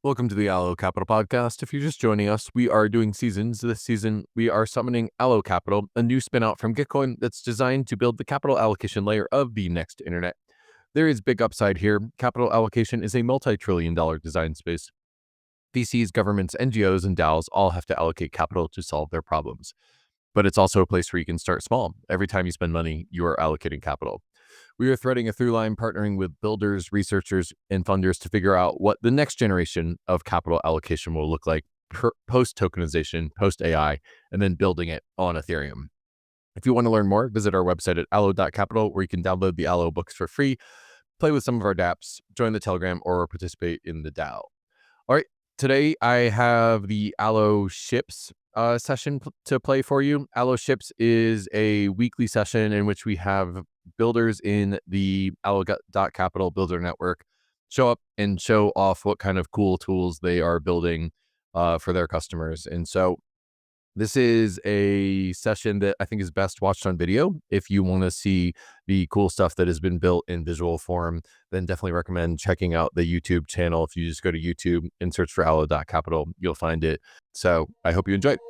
Welcome to the Allo.Capital podcast. If you're just joining us, we are doing seasons. This season, we are summoning Allo.Capital, a new spinout from Gitcoin that's designed to build the capital allocation layer of the next internet. There is big upside here. Capital allocation is a multi-trillion-dollar design space. VCs, governments, NGOs, and DAOs all have to allocate capital to solve their problems. But it's also a place where you can start small. Every time you spend money, you are allocating capital. We are threading a through line, partnering with builders, researchers, and funders to figure out what the next generation of capital allocation will look like post tokenization, post AI, and then building it on Ethereum. If you want to learn more, visit our website at Allo.Capital, where you can download the Allo books for free, play with some of our dApps, join the Telegram, or participate in the DAO. All right, today I have the AlloShips session to play for you. AlloShips is a weekly session in which we have builders in the Allo.Capital builder network show up and show off what kind of cool tools they are building for their customers. And so this is a session that I think is best watched on video. If you want to see the cool stuff that has been built in visual form, then definitely recommend checking out the YouTube channel. If you just go to YouTube and search for Allo.Capital, you'll find it. So I hope you enjoy it.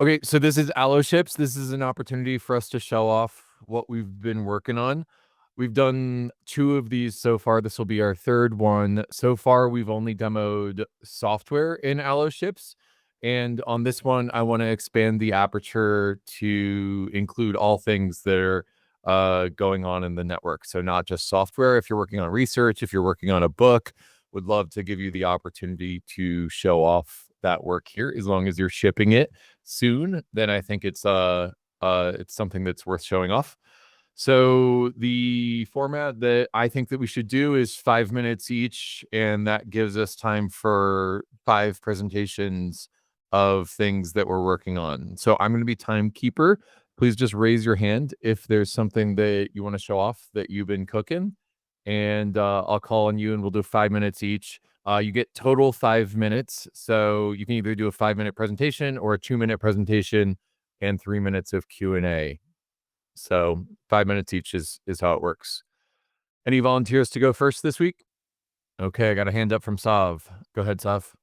Okay, so this is AlloShips. This is an opportunity for us to show off what we've been working on. We've done 2 of these so far. This will be our 3rd one. So far, we've only demoed software in AlloShips. And on this one, I want to expand the aperture to include all things that are going on in the network. So not just software. If you're working on research, if you're working on a book, would love to give you the opportunity to show off that work here. As long as you're shipping it soon, then I think it's something that's worth showing off. So the format that I think that we should do is 5 minutes each, and that gives us time for 5 presentations of things that we're working on. So I'm going to be timekeeper. Please just raise your hand if there's something that you want to show off that you've been cooking, and I'll call on you, and we'll do 5 minutes each. You get total 5 minutes, so you can either do a 5-minute presentation or a 2-minute presentation and 3 minutes of Q&A. So 5 minutes each is how it works. Any volunteers to go first this week? Okay, I got a hand up from Sav. Go ahead, Sav.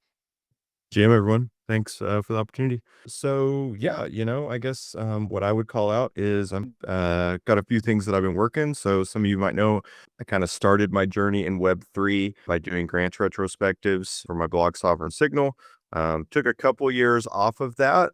GM, everyone. Thanks for the opportunity. So yeah, I guess what I would call out is I'm got a few things that I've been working. So some of you might know I kind of started my journey in Web3 by doing grant retrospectives for my blog Sovereign Signal. Took a couple years off of that.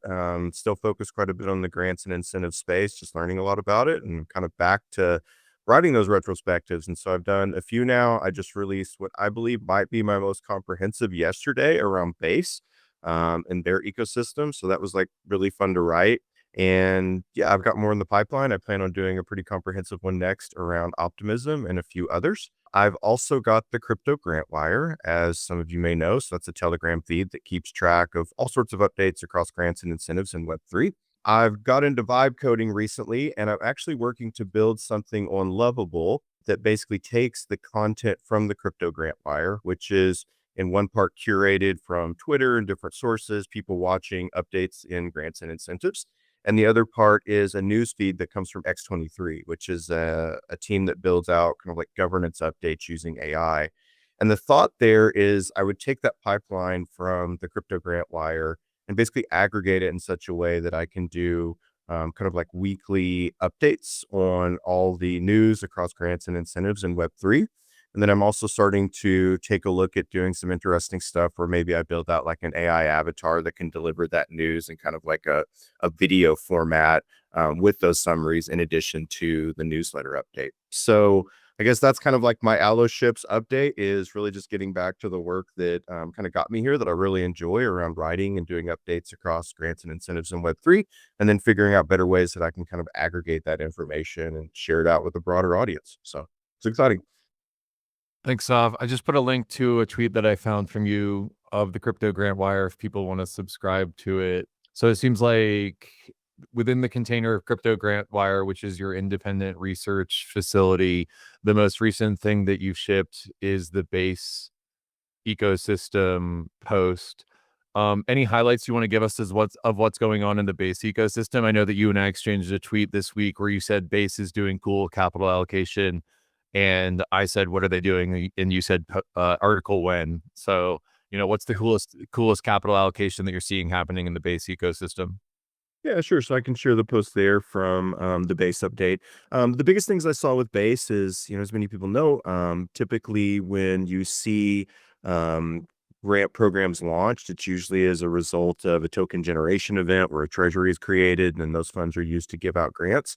Still focused quite a bit on the grants and incentive space, just learning a lot about it, and kind of back to writing those retrospectives. And so I've done a few now. I just released what I believe might be my most comprehensive yesterday around Base and their ecosystem. So that was like really fun to write. And yeah, I've got more in the pipeline. I plan on doing a pretty comprehensive one next around optimism and a few others. I've also got the Crypto Grant Wire, as some of you may know. So that's a Telegram feed that keeps track of all sorts of updates across grants and incentives in Web3. I've got into vibe coding recently, and I'm actually working to build something on Lovable that basically takes the content from the Crypto Grant Wire, which is in one part curated from Twitter and different sources, people watching updates in grants and incentives. And the other part is a news feed that comes from X23, which is a team that builds out kind of like governance updates using AI. And the thought there is I would take that pipeline from the Crypto Grant Wire and basically aggregate it in such a way that I can do kind of like weekly updates on all the news across grants and incentives in Web3. And then I'm also starting to take a look at doing some interesting stuff where maybe I build out like an AI avatar that can deliver that news in kind of like a video format with those summaries in addition to the newsletter update. So I guess that's kind of like my AlloShips update, is really just getting back to the work that kind of got me here that I really enjoy around writing and doing updates across grants and incentives in Web3, and then figuring out better ways that I can kind of aggregate that information and share it out with a broader audience. So it's exciting. Thanks, Sav. I just put a link to a tweet that I found from you of the Crypto Grant Wire if people want to subscribe to it. So it seems like within the container of Crypto Grant Wire, which is your independent research facility, the most recent thing that you've shipped is the Base ecosystem post. Any highlights you want to give us as what's going on in the Base ecosystem? I know that you and I exchanged a tweet this week where you said Base is doing cool capital allocation, and I said, "What are they doing?" And you said, "Article when." So, what's the coolest capital allocation that you're seeing happening in the Base ecosystem? Yeah, sure. So I can share the post there from the base update. The biggest things I saw with base is, as many people know, typically when you see um, grant programs launched, it's usually as a result of a token generation event where a treasury is created and then those funds are used to give out grants.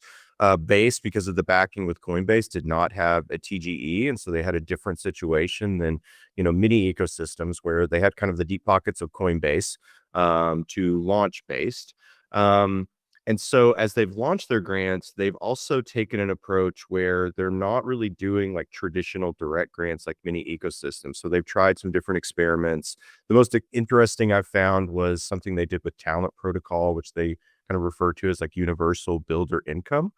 Base, because of the backing with Coinbase, did not have a TGE, and so they had a different situation than many ecosystems where they had kind of the deep pockets of Coinbase to launch based. Um, and so as they've launched their grants, they've also taken an approach where they're not really doing like traditional direct grants like many ecosystems. So they've tried some different experiments. The most interesting I've found was something they did with Talent Protocol, which they kind of refer to as like universal builder income,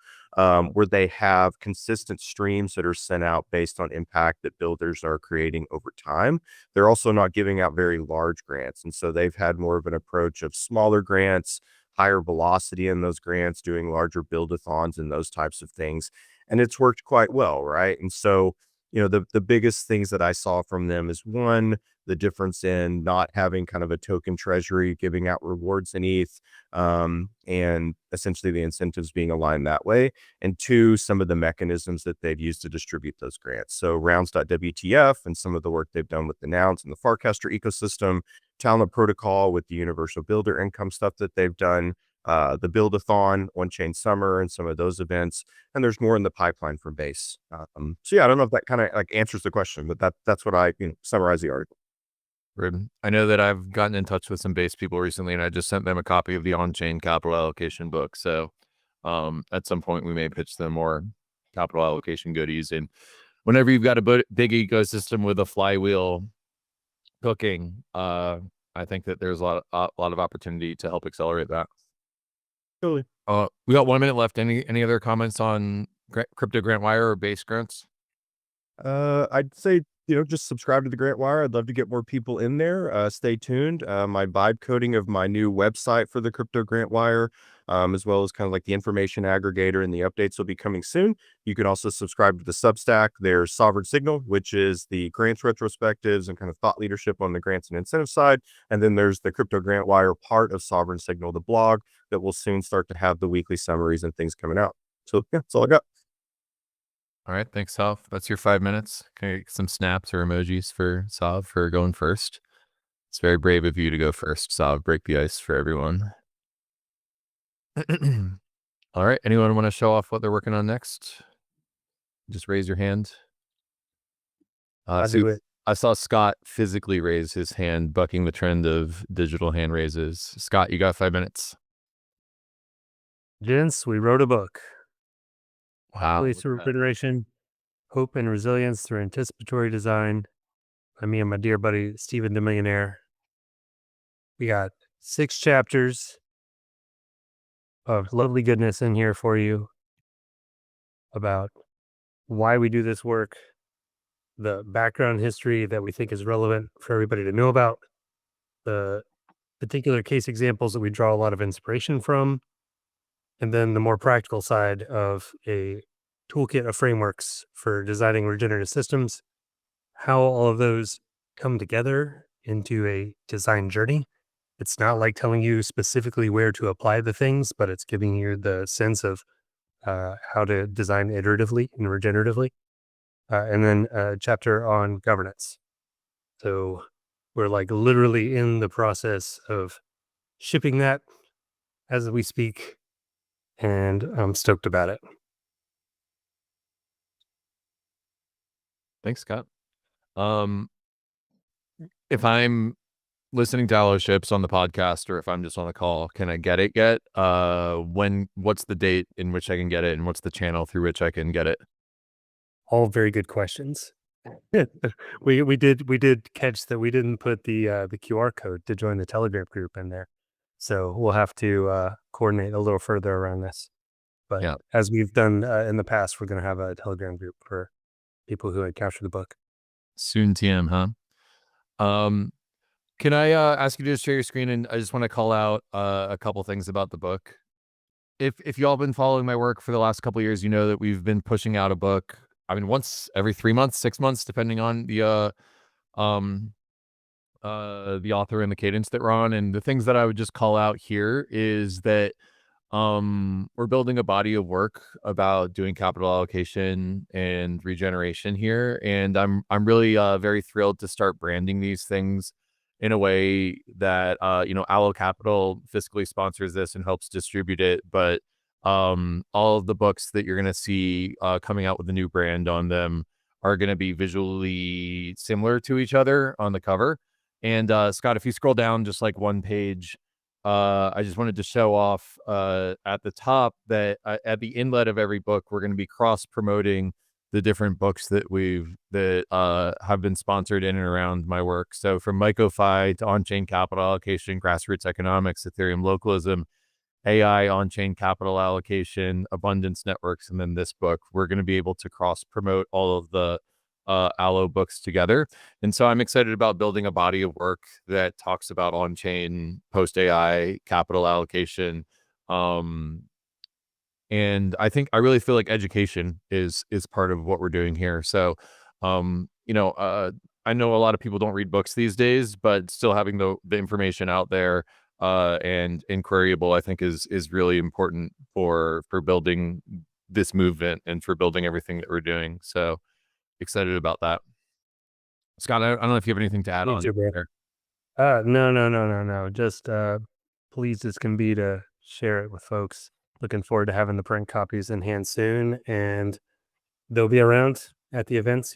where they have consistent streams that are sent out based on impact that builders are creating over time. They're also not giving out very large grants. And so they've had more of an approach of smaller grants, higher velocity in those grants, doing larger build-a-thons and those types of things. And it's worked quite well, right? And so, the biggest things that I saw from them is one, the difference in not having kind of a token treasury, giving out rewards in ETH, and essentially the incentives being aligned that way. And two, some of the mechanisms that they've used to distribute those grants. So rounds.wtf and some of the work they've done with the Nouns and the Farcaster ecosystem, Talent Protocol with the Universal Builder Income stuff that they've done, the Build-a-thon, On-Chain Summer, and some of those events. And there's more in the pipeline for Base. So yeah, I don't know if that kind of like answers the question, but that's what I summarize the article. I know that I've gotten in touch with some Base people recently, and I just sent them a copy of the On-Chain Capital Allocation book. So, at some point, we may pitch them more capital allocation goodies. And whenever you've got a big ecosystem with a flywheel cooking, I think that there's a lot of opportunity to help accelerate that. Totally. We got 1 minute left. Any other comments on Crypto Grant Wire or Base grants? I'd say, just subscribe to the Grant Wire. I'd love to get more people in there. Stay tuned. My vibe coding of my new website for the Crypto Grant Wire, as well as kind of like the information aggregator and the updates will be coming soon. You can also subscribe to the Substack. There's Sovereign Signal, which is the grants retrospectives and kind of thought leadership on the grants and incentive side. And then there's the Crypto Grant Wire part of Sovereign Signal, the blog that will soon start to have the weekly summaries and things coming out. So yeah, that's all I got. All right, thanks, Sav. That's your 5 minutes. Can I get some snaps or emojis for Sav for going first? It's very brave of you to go first, Sav. Break the ice for everyone. All right, anyone want to show off what they're working on next? Just raise your hand. I'll do it. I saw Scott physically raise his hand, bucking the trend of digital hand raises. Scott, you got 5 minutes. Gents, we wrote a book. Wow. Police Refrigeration, Hope and Resilience Through Anticipatory Design by me and my dear buddy, Stephen the Millionaire. We got 6 chapters of lovely goodness in here for you about why we do this work, the background history that we think is relevant for everybody to know about, the particular case examples that we draw a lot of inspiration from, and then the more practical side of a toolkit of frameworks for designing regenerative systems, how all of those come together into a design journey. It's not like telling you specifically where to apply the things, but it's giving you the sense of how to design iteratively and regeneratively. And then a chapter on governance. So we're like literally in the process of shipping that as we speak, and I'm stoked about it. Thanks, Scott. If I'm listening to AlloShips on the podcast or if I'm just on the call, can I get it yet? What's the date in which I can get it, and what's the channel through which I can get it? All very good questions. we did catch that we didn't put the QR code to join the Telegram group in there, so we'll have to coordinate a little further around this. But Yeah. as we've done in the past, we're going to have a Telegram group for people who had captured the book. Soon TM, huh? Can I ask you to share your screen? And I just want to call out a couple things about the book. If y'all been following my work for the last couple of years, you know that we've been pushing out a book. I mean, once every 3 months, 6 months, depending on um the author and the cadence that we're on. And the things that I would just call out here is that we're building a body of work about doing capital allocation and regeneration here, and I'm really very thrilled to start branding these things in a way that Allo.Capital fiscally sponsors this and helps distribute it. But all of the books that you're going to see coming out with a new brand on them are going to be visually similar to each other on the cover. And Scott, if you scroll down just like one page, I just wanted to show off at the top that at the inlet of every book, we're going to be cross promoting the different books that have been sponsored in and around my work. So from MycoFi to on-chain capital allocation, grassroots economics, Ethereum localism, AI on-chain capital allocation, abundance networks, and then this book, we're going to be able to cross promote all of the Allo books together. And so I'm excited about building a body of work that talks about on-chain post AI capital allocation. And I really feel like education is part of what we're doing here. So, I know a lot of people don't read books these days, but still having the information out there and inquiryable, I think is really important for building this movement and for building everything that we're doing. So excited about that. Scott, I don't know if you have anything to add Me on too, bro. there. No. Just pleased as can be to share it with folks. Looking forward to having the print copies in hand soon, and they'll be around at the events.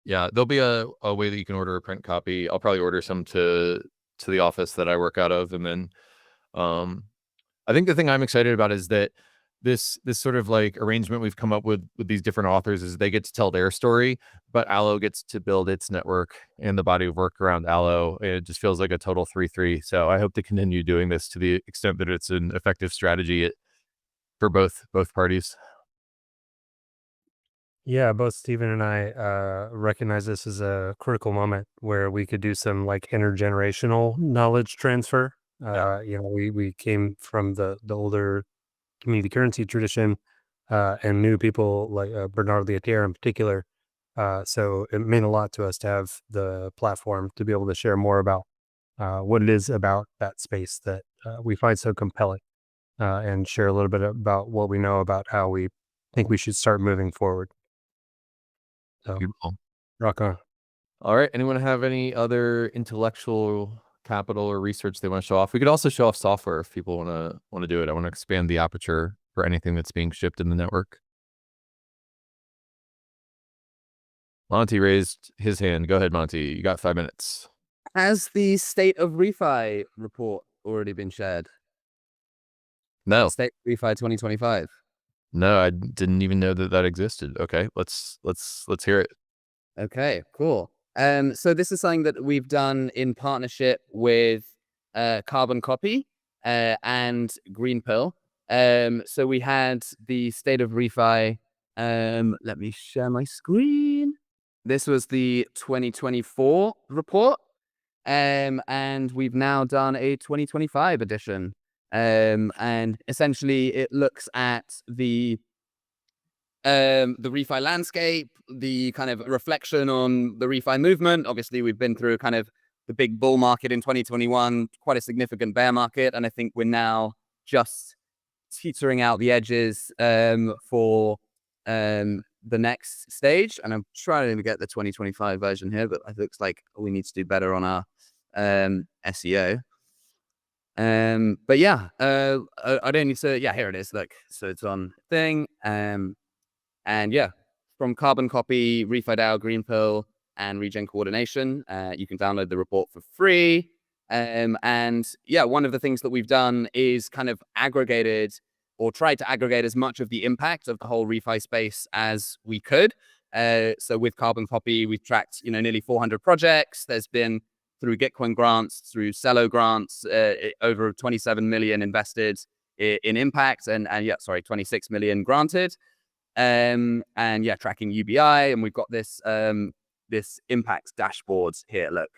Yeah, there'll be a way that you can order a print copy. I'll probably order some to the office that I work out of, and then um, I think the thing I'm excited about is that this sort of like arrangement we've come up with these different authors is they get to tell their story, but Allo gets to build its network and the body of work around Allo. It just feels like a total 3-3. So I hope to continue doing this to the extent that it's an effective strategy for both parties. Yeah, both Stephen and I recognize this as a critical moment where we could do some like intergenerational knowledge transfer. Yeah. We came from the older community currency tradition and knew people like Bernard Lietaer in particular. So it meant a lot to us to have the platform to be able to share more about what it is about that space that we find so compelling and share a little bit about what we know about how we think we should start moving forward. So Beautiful. rock on. All right. Anyone have any other intellectual capital or research they want to show off? We could also show off software if people want to do it. I want to expand the aperture for anything that's being shipped in the network. Monty raised his hand. Go ahead, Monty. You got 5 minutes. Has the state of ReFi report already been shared? No, State of ReFi 2025. no, I didn't even know that existed. Okay, let's hear it. Okay, cool. So this is something that we've done in partnership with Carbon Copy and Green Pill. So we had the state of ReFi. Let me share my screen. This was the 2024 report. And we've now done a 2025 edition. And essentially it looks at the ReFi landscape, the kind of reflection on the ReFi movement. Obviously, we've been through kind of the big bull market in 2021, quite a significant bear market. And I think we're now just teetering out the edges for the next stage. And I'm trying to get the 2025 version here, but it looks like we need to do better on our SEO. But yeah, I don't need to. Yeah, here it is. Look, so it's on thing. And yeah, from Carbon Copy, ReFi DAO, Green Pill, and Regen Coordination, you can download the report for free. And yeah, one of the things that we've done is kind of aggregated or tried to aggregate as much of the impact of the whole ReFi space as we could. So with Carbon Copy, we've tracked nearly 400 projects. There's been through Gitcoin grants, through Cello grants, over 27 million invested in impact, and 26 million granted. And yeah, tracking UBI, and we've got this this impact dashboard here. Look,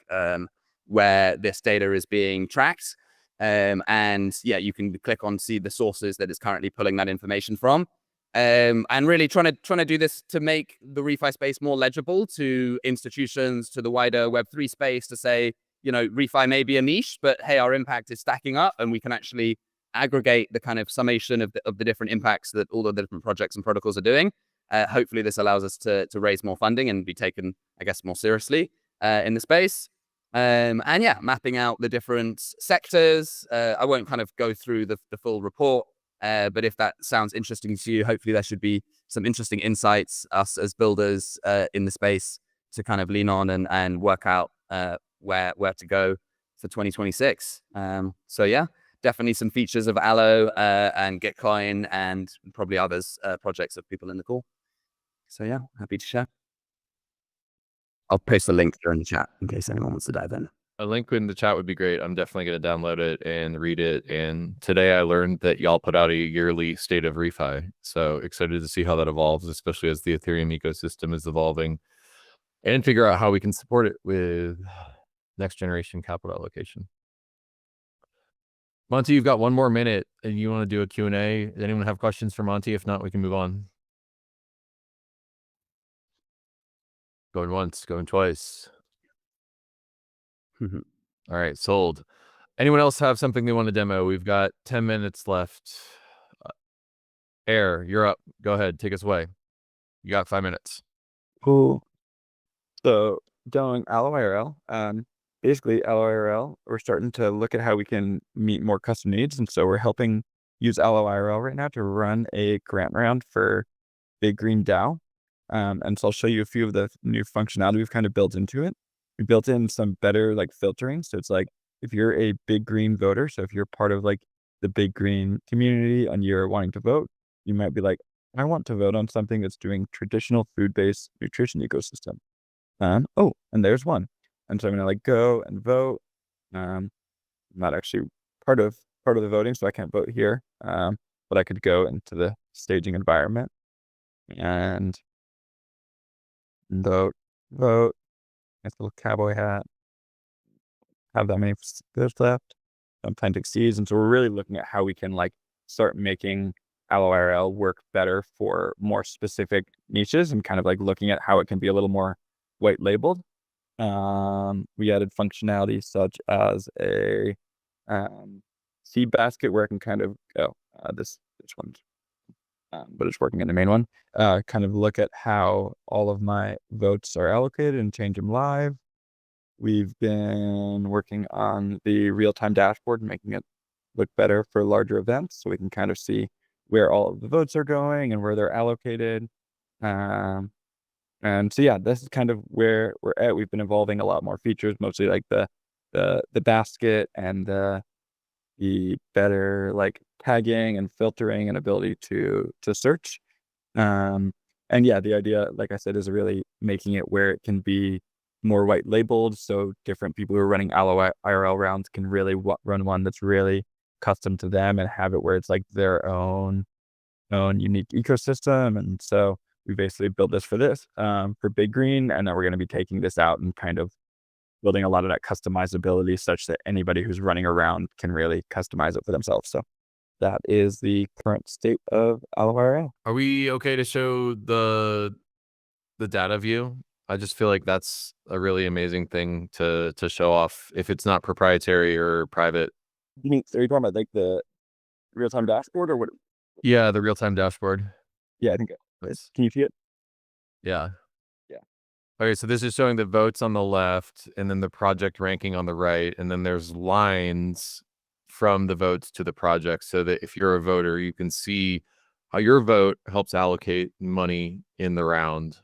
where this data is being tracked. And yeah, you can click on see the sources that it's currently pulling that information from. And really trying to do this to make the ReFi space more legible to institutions, to the wider Web3 space, to say, ReFi may be a niche, but hey, our impact is stacking up, and we can actually aggregate the kind of summation of the different impacts that all of the different projects and protocols are doing. Hopefully, this allows us to raise more funding and be taken, I guess, more seriously in the space. And yeah, mapping out the different sectors. I won't kind of go through the full report. But if that sounds interesting to you, hopefully there should be some interesting insights, us as builders in the space, to kind of lean on and work out where to go for 2026. So yeah, definitely some features of Allo and Gitcoin and probably others projects of people in the call. So yeah, happy to share. I'll post a link during the chat in case anyone wants to dive in. A link in the chat would be great. I'm definitely going to download it and read it. And today I learned that y'all put out a yearly state of ReFi. So excited to see how that evolves, especially as the Ethereum ecosystem is evolving, and figure out how we can support it with next generation capital allocation. Monty, you've got 1 more minute and you want to do a Q&A. Does anyone have questions for Monty? If not, we can move on. Going once, going twice. All right, sold. Anyone else have something they want to demo? We've got 10 minutes left. Air, you're up. Go ahead. Take us away. You got 5 minutes. Cool. So doing Allo IRL, basically Allo IRL, we're starting to look at how we can meet more custom needs. And so we're helping use Allo IRL right now to run a grant round for Big Green DAO. And so I'll show you a few of the new functionality we've kind of built into it. We built in some better like filtering. So it's like, if you're a Big Green voter, so if you're part of like the Big Green community and you're wanting to vote, you might be like, I want to vote on something that's doing traditional food-based nutrition ecosystem. Oh, and there's one. And so I'm gonna like go and vote. I'm not actually part of the voting, so I can't vote here. But I could go into the staging environment and vote. Nice little cowboy hat. Have that many goods left. I'm planting seeds, and so we're really looking at how we can like start making Allo IRL work better for more specific niches, and kind of like looking at how it can be a little more white labeled. We added functionality such as a seed basket where I can kind of go this one, but it's working in the main one. Kind of look at how all of my votes are allocated and change them live. We've been working on the real-time dashboard, making it look better for larger events, so we can kind of see where all of the votes are going and where they're allocated. And so yeah, this is kind of where we're at. We've been evolving a lot more features, mostly like the basket and the better like tagging and filtering and ability to search. And yeah, the idea, like I said, is really making it where it can be more white labeled, so different people who are running Allo IRL rounds can really run one that's really custom to them and have it where it's like their own unique ecosystem. And so we basically built this for Big Green, and then we're going to be taking this out and kind of building a lot of that customizability such that anybody who's running around can really customize it for themselves. So that is the current state of Allo IRL. Are we okay to show the data view? I just feel like that's a really amazing thing to show off if it's not proprietary or private. You mean, so you're talking about like the real-time dashboard or what? Yeah, the real-time dashboard. Yeah, I think can you see it? Yeah. Yeah. Okay, so this is showing the votes on the left and then the project ranking on the right, and then there's lines from the votes to the project, so that if you're a voter, you can see how your vote helps allocate money in the round.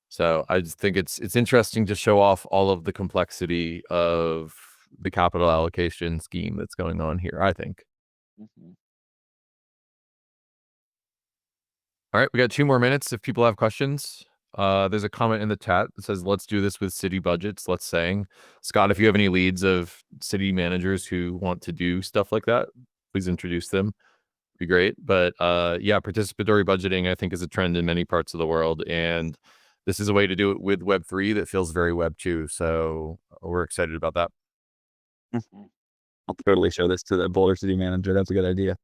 So I just think it's interesting to show off all of the complexity of the capital allocation scheme that's going on here, I think. All right, we got 2 more minutes if people have questions. There's a comment in the chat that says, let's do this with city budgets. Let's saying, Scott, if you have any leads of city managers who want to do stuff like that, please introduce them. Be great. But yeah, participatory budgeting, I think, is a trend in many parts of the world. And this is a way to do it with Web3 that feels very Web2. So we're excited about that. I'll totally show this to the Boulder City manager. That's a good idea.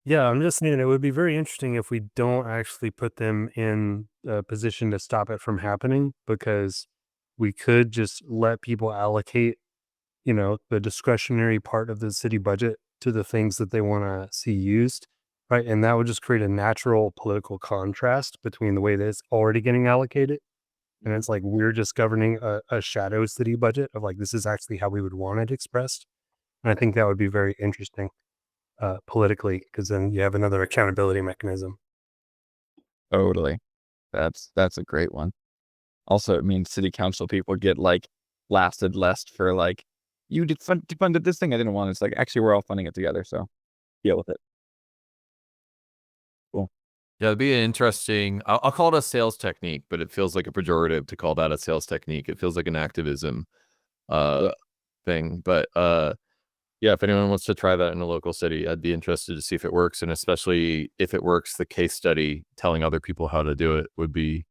Yeah, I'm just thinking it would be very interesting if we don't actually put them in a position to stop it from happening, because we could just let people allocate, the discretionary part of the city budget to the things that they want to see used, right? And that would just create a natural political contrast between the way that it's already getting allocated. And it's like we're just governing a shadow city budget of like, this is actually how we would want it expressed. And I think that would be very interesting politically, because then you have another accountability mechanism. Totally. That's a great one. Also, it means city council people get like lasted less for like, you funded this thing I didn't want. It's like, actually, we're all funding it together. So deal with it. Cool. Yeah, it'd be an interesting, I'll call it a sales technique, but it feels like a pejorative to call that a sales technique. It feels like an activism thing. But yeah, if anyone wants to try that in a local city, I'd be interested to see if it works. And especially if it works, the case study telling other people how to do it would be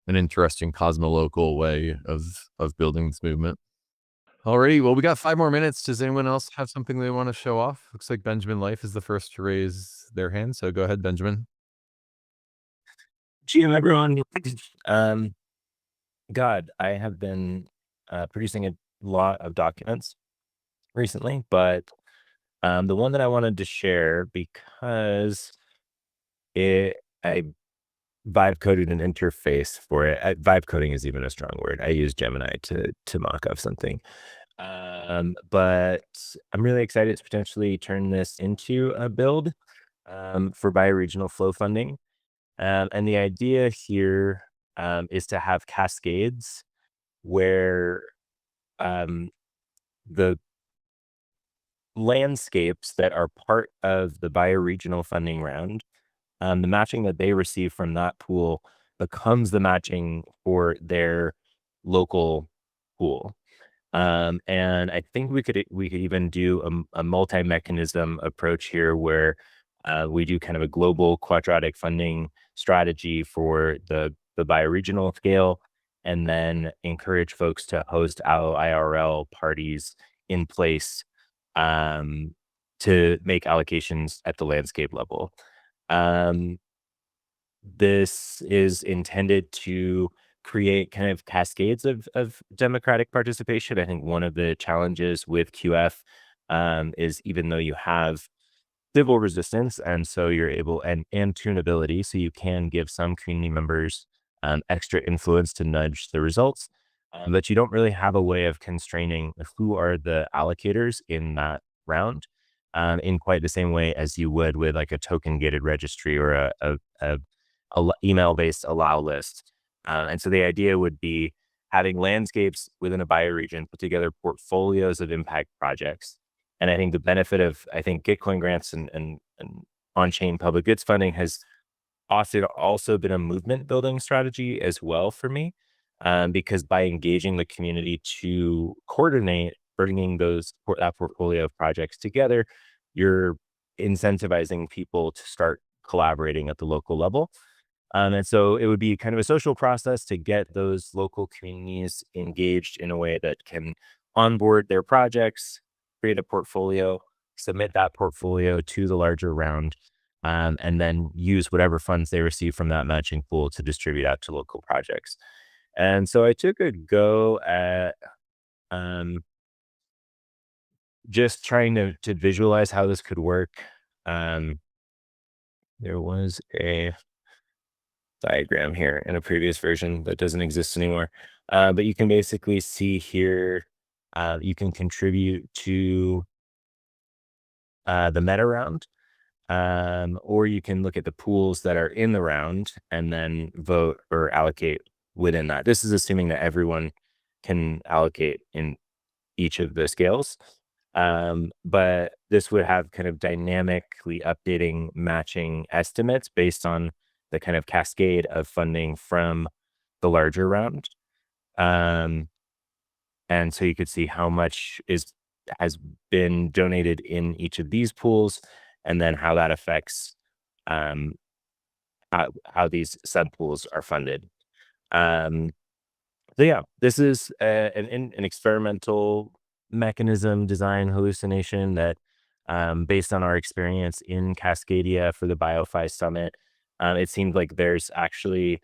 an interesting cosmolocal way of building this movement. Alrighty, well, we got 5 more minutes. Does anyone else have something they want to show off? Looks like Benjamin Life is the first to raise their hand. So go ahead, Benjamin. GM everyone. God, I have been producing a lot of documents recently, but the one that I wanted to share because I vibe coded an interface for it. Vibe coding is even a strong word. I use Gemini to mock up something. But I'm really excited to potentially turn this into a build for bioregional flow funding. And the idea here is to have cascades where the landscapes that are part of the bioregional funding round, the matching that they receive from that pool becomes the matching for their local pool. And I think we could even do a multi-mechanism approach here where we do kind of a global quadratic funding strategy for the bioregional scale, and then encourage folks to host Allo IRL parties in place to make allocations at the landscape level. This is intended to create kind of cascades of democratic participation. I think one of the challenges with QF is even though you have civil resistance, and so you're able and tunability, so you can give some community members extra influence to nudge the results, but you don't really have a way of constraining who are the allocators in that round in quite the same way as you would with like a token gated registry or a email-based allow list. And so the idea would be having landscapes within a bioregion put together portfolios of impact projects. And I think the benefit of, Gitcoin grants and on-chain public goods funding has often also been a movement building strategy as well for me, because by engaging the community to coordinate bringing that portfolio of projects together, you're incentivizing people to start collaborating at the local level. And so it would be kind of a social process to get those local communities engaged in a way that can onboard their projects, create a portfolio, submit that portfolio to the larger round, and then use whatever funds they receive from that matching pool to distribute out to local projects. And so I took a go at just trying to visualize how this could work. There was a diagram here in a previous version that doesn't exist anymore. But you can basically see here, you can contribute to the meta round, or you can look at the pools that are in the round and then vote or allocate within that. This is assuming that everyone can allocate in each of the scales. But this would have kind of dynamically updating matching estimates based on the kind of cascade of funding from the larger round. And so you could see how much has been donated in each of these pools, and then how that affects how these sub pools are funded. So yeah, this is an experimental mechanism design hallucination that, based on our experience in Cascadia for the BioFi Summit, it seemed like there's actually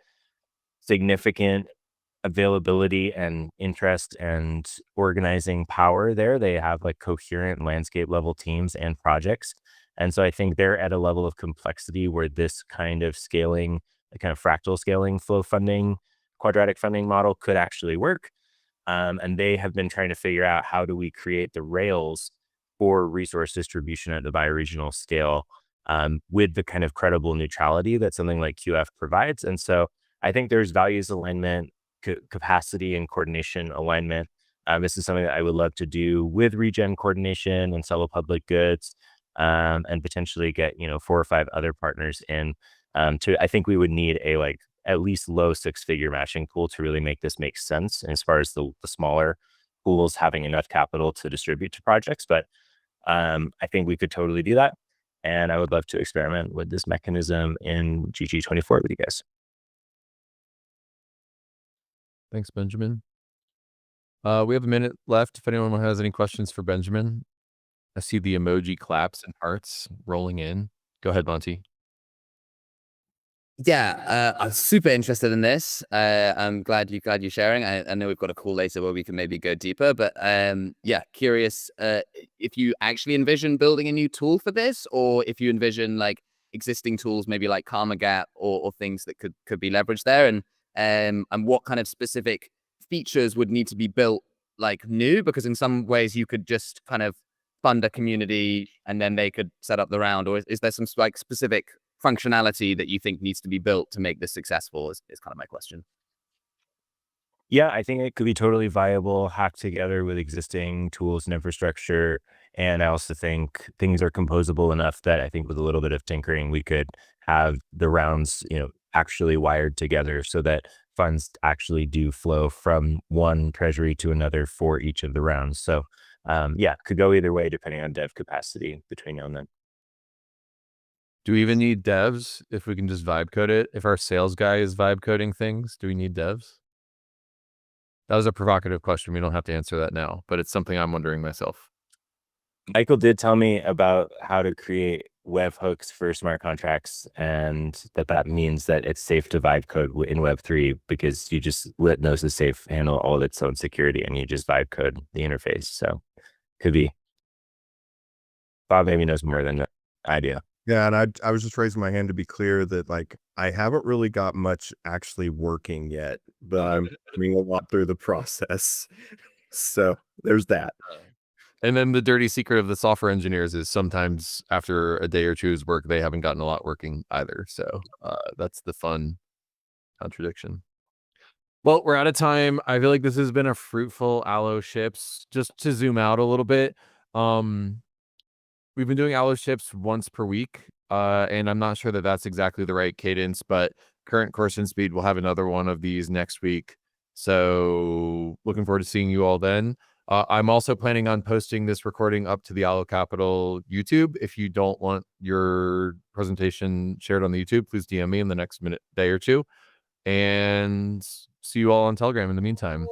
significant availability and interest and organizing power there. They have like coherent landscape level teams and projects. And so I think they're at a level of complexity where this kind of scaling, the kind of fractal scaling flow funding, quadratic funding model could actually work. And they have been trying to figure out how do we create the rails for resource distribution at the bioregional scale, with the kind of credible neutrality that something like QF provides. And so I think there's values alignment, capacity and coordination alignment. This is something that I would love to do with regen coordination and sell public goods, and potentially get 4 or 5 other partners in. I think we would need a like at least low 6-figure matching pool to really make this make sense as far as the smaller pools having enough capital to distribute to projects. But I think we could totally do that. And I would love to experiment with this mechanism in GG24 with you guys. Thanks, Benjamin. We have a minute left. If anyone has any questions for Benjamin, I see the emoji claps and hearts rolling in. Go ahead, Monty. Yeah, I'm super interested in this. I'm glad you're sharing. I know we've got a call later where we can maybe go deeper, but yeah, curious if you actually envision building a new tool for this, or if you envision like existing tools, maybe like Karma Gap or things that could be leveraged there, and what kind of specific features would need to be built like new, because in some ways you could just kind of fund a community and then they could set up the round, or is there some like specific functionality that you think needs to be built to make this successful is kind of my question. Yeah, I think it could be totally viable, hacked together with existing tools and infrastructure. And I also think things are composable enough that I think with a little bit of tinkering, we could have the rounds, actually wired together so that funds actually do flow from one treasury to another for each of the rounds. So yeah, could go either way depending on dev capacity between now and then. Do we even need devs if we can just vibe code it? If our sales guy is vibe coding things, do we need devs? That was a provocative question. We don't have to answer that now, but it's something I'm wondering myself. Michael did tell me about how to create webhooks for smart contracts, and that means that it's safe to vibe code in Web3 because you just let Gnosis Safe handle all its own security and you just vibe code the interface. So could be. Bob maybe knows more than the idea. Yeah, and I was just raising my hand to be clear that like I haven't really got much actually working yet, but I'm coming a lot through the process. So there's that. And then the dirty secret of the software engineers is sometimes after a day or two's work, they haven't gotten a lot working either. So that's the fun contradiction. Well, we're out of time. I feel like this has been a fruitful AlloShips. Just to zoom out a little bit, we've been doing AlloShips once per week, and I'm not sure that that's exactly the right cadence, but current course and speed, we'll have another one of these next week. So looking forward to seeing you all then. I'm also planning on posting this recording up to the Allo.Capital YouTube. If you don't want your presentation shared on the YouTube, please DM me in the next day or two. And see you all on Telegram in the meantime.